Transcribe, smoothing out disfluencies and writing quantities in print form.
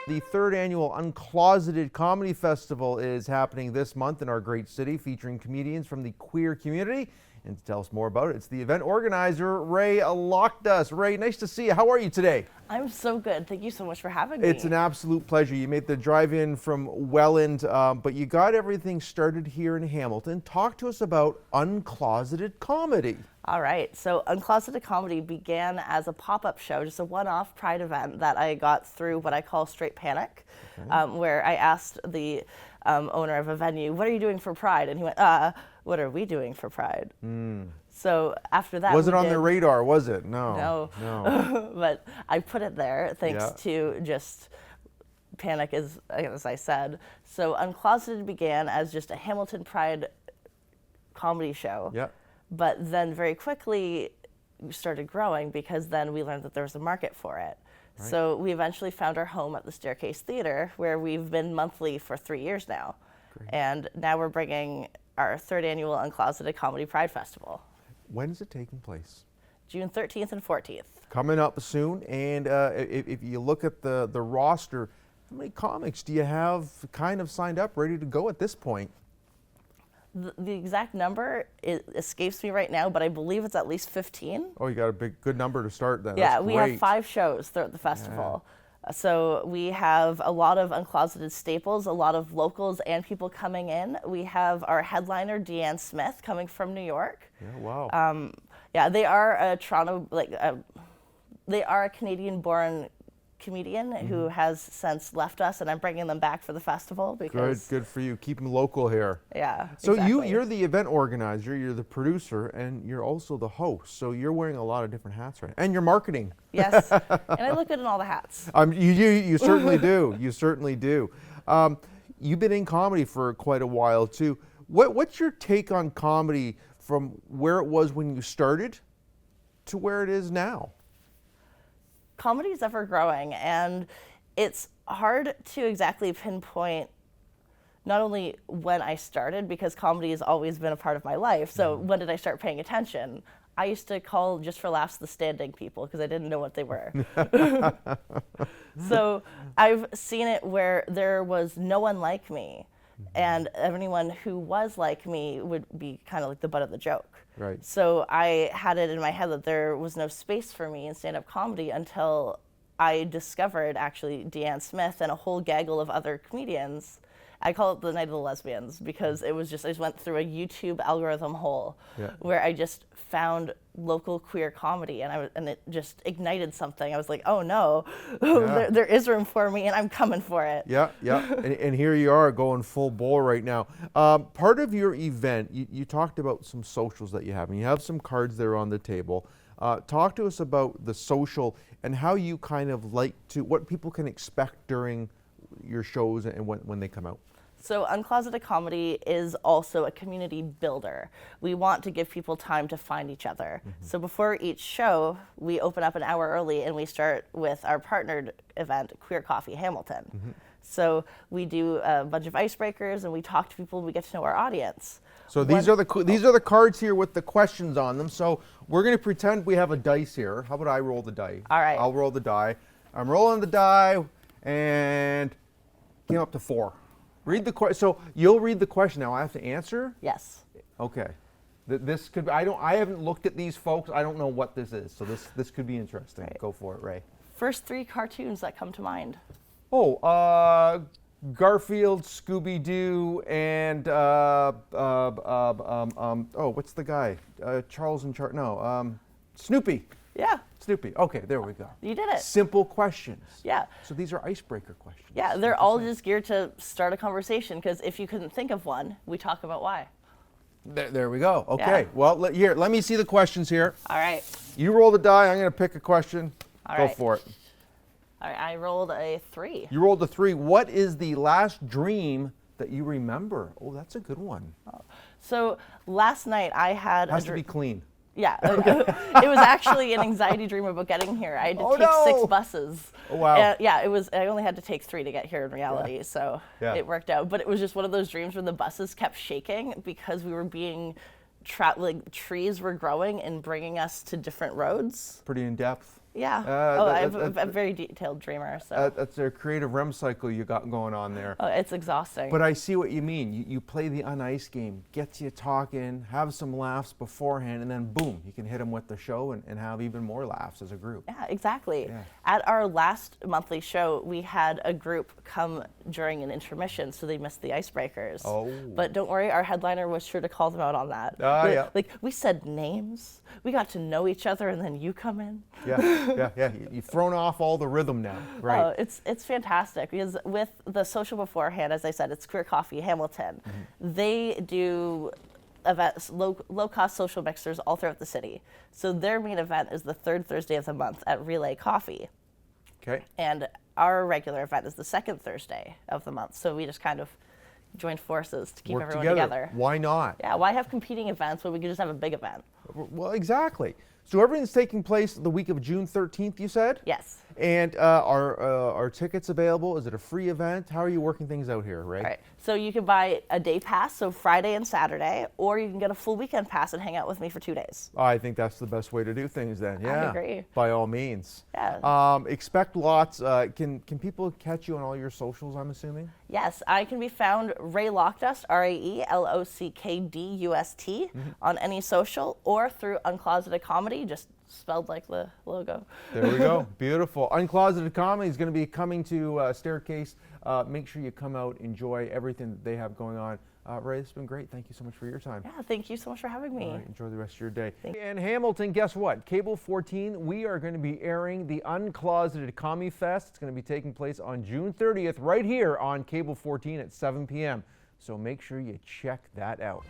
The third annual Uncloseted Comedy Festival is happening this month in our great city, featuring comedians from the queer community. And to tell us more about it, it's the event organizer, Rae Lockdust. Rae, nice to see you. How are you today? I'm so good. Thank you so much for having me. It's an absolute pleasure. You made the drive-in from Welland, but you got everything started here in Hamilton. Talk to us about Uncloseted Comedy. All right. So Uncloseted Comedy began as a pop-up show, just a one-off Pride event that I got through what I call Straight Panic, where I asked the owner of a venue, "What are you doing for Pride?" And he went, "What are we doing for Pride?" So after that, Was it on their radar, was it? No. But I put it there thanks to just panic, as I said. So Uncloseted began as just a Hamilton Pride comedy show. Yeah. But then very quickly started growing because then we learned that there was a market for it. Right. So we eventually found our home at the Staircase Theater, where we've been monthly for 3 years now. Great. And now we're bringing our third annual Uncloseted Comedy Pride Festival. When is it taking place? June 13th and 14th. Coming up soon. And if you look at the roster, how many comics do you have kind of signed up, ready to go at this point? The exact number escapes me right now, but I believe it's at least 15. Oh, you got a good number to start then. Yeah, That's we great. have 5 shows throughout the festival. Yeah. So we have a lot of uncloseted staples, a lot of locals and people coming in. We have our headliner, Deanne Smith, coming from New York. Yeah, wow. Yeah, they are they are a Canadian-born comedian who has since left us, and I'm bringing them back for the festival because good for you. Keep them local here. Yeah. So exactly. you're the event organizer, you're the producer, and you're also the host. So you're wearing a lot of different hats, right? And you're marketing. Yes, and I look good in all the hats. You certainly do. You certainly do. You've been in comedy for quite a while too. What's your take on comedy from where it was when you started to where it is now? Comedy is ever growing, and it's hard to exactly pinpoint not only when I started, because comedy has always been a part of my life. So when did I start paying attention? I used to call, just for laughs, the standing people because I didn't know what they were. So I've seen it where there was no one like me, and anyone who was like me would be kind of like the butt of the joke. Right. So I had it in my head that there was no space for me in stand-up comedy until I discovered actually Deanne Smith and a whole gaggle of other comedians. I call it the Night of the Lesbians because it was just, I just went through a YouTube algorithm hole where I just found local queer comedy, and it just ignited something. I was like, oh no, there is room for me, and I'm coming for it. Yeah. And here you are going full bore right now. Part of your event, you talked about some socials that you have, and you have some cards there on the table. Talk to us about the social and how you kind of like to, what people can expect during your shows and when they come out. So Uncloseted Comedy is also a community builder. We want to give people time to find each other. So before each show, we open up an hour early and we start with our partnered event, Queer Coffee Hamilton. So we do a bunch of icebreakers and we talk to people and we get to know our audience. So these are the cards here with the questions on them. So we're going to pretend we have a dice here. How about I roll the die? All right. I'll roll the die. I'm rolling the die and came up to 4. Read the question. So you'll read the question now. I have to answer? Yes. Okay. This could be, I haven't looked at these folks. I don't know what this is. So this could be interesting. Right. Go for it, Rae. First 3 cartoons that come to mind. Oh, Garfield, Scooby-Doo, and what's the guy? Charles and Snoopy. Yeah. Snoopy. Okay, there we go. You did it. Simple questions. Yeah. So these are icebreaker questions. Yeah, they're all just geared to start a conversation, because if you couldn't think of one, we talk about why. There we go. Okay. Yeah. Well, let me see the questions here. All right. You roll the die. I'm going to pick a question. All go right. for it. All right. I rolled a 3. You rolled a 3. What is the last dream that you remember? Oh, that's a good one. So last night I had Has to be clean. Yeah, it was actually an anxiety dream about getting here. I had to take 6 buses. Oh, wow. And yeah, it was. I only had to take 3 to get here in reality, so it worked out. But it was just one of those dreams where the buses kept shaking because we were being trees were growing and bringing us to different roads. Pretty in depth. Yeah. I'm a very detailed dreamer, so. That's a creative REM cycle you got going on there. Oh, it's exhausting. But I see what you mean. You play the un-ice game, gets you talking, have some laughs beforehand, and then boom, you can hit them with the show and have even more laughs as a group. Yeah, exactly. Yeah. At our last monthly show, we had a group come during an intermission, so they missed the icebreakers. Oh. But don't worry, our headliner was sure to call them out on that. Yeah. Like, we said names, we got to know each other, and then you come in. Yeah. You've thrown off all the rhythm now, right? Oh, it's fantastic because with the social beforehand, as I said, it's Queer Coffee Hamilton. Mm-hmm. They do events, low-cost social mixers all throughout the city. So their main event is the third Thursday of the month at Relay Coffee. Okay. And our regular event is the second Thursday of the month. So we just kind of joined forces to keep Work everyone together. Why not? Yeah, why have competing events when we could just have a big event? Well, exactly. So everything's taking place the week of June 13th, you said? Yes. And are tickets available? Is it a free event? How are you working things out here, Rae? All right. So you can buy a day pass, so Friday and Saturday, or you can get a full weekend pass and hang out with me for 2 days. I think that's the best way to do things then. Yeah. I agree. By all means. Yeah. Expect lots. Can people catch you on all your socials, I'm assuming? Yes, I can be found Rae Lockdust, RaeLockdust, on any social, or through Uncloseted Comedy, just spelled like the logo. There we go. Beautiful. Uncloseted Comedy is going to be coming to Staircase. Make sure you come out, enjoy everything that they have going on. Rae, it's been great. Thank you so much for your time. Yeah, thank you so much for having me. All right, enjoy the rest of your day. And Hamilton, guess what? Cable 14, we are going to be airing the Uncloseted Comedy Fest. It's going to be taking place on June 30th right here on Cable 14 at 7 p.m. So make sure you check that out.